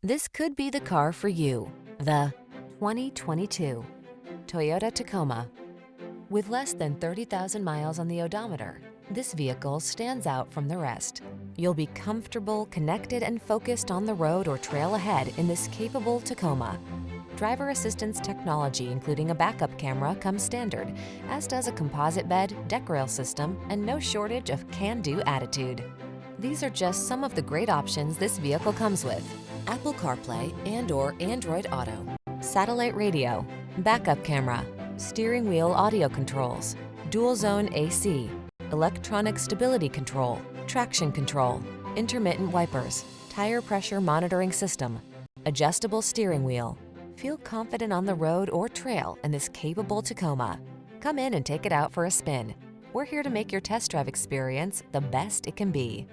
This could be the car for you. The 2022 Toyota Tacoma. With less than 30,000 miles on the odometer, this vehicle stands out from the rest. You'll be comfortable, connected, and focused on the road or trail ahead in this capable Tacoma. Driver assistance technology, including a backup camera, comes standard, as does a composite bed, deck rail system, and no shortage of can-do attitude. These are just some of the great options this vehicle comes with: Apple CarPlay and/or Android Auto, satellite radio, backup camera, steering wheel audio controls, dual zone AC, electronic stability control, traction control, intermittent wipers, tire pressure monitoring system, adjustable steering wheel. Feel confident on the road or trail in this capable Tacoma. Come in and take it out for a spin. We're here to make your test drive experience the best it can be.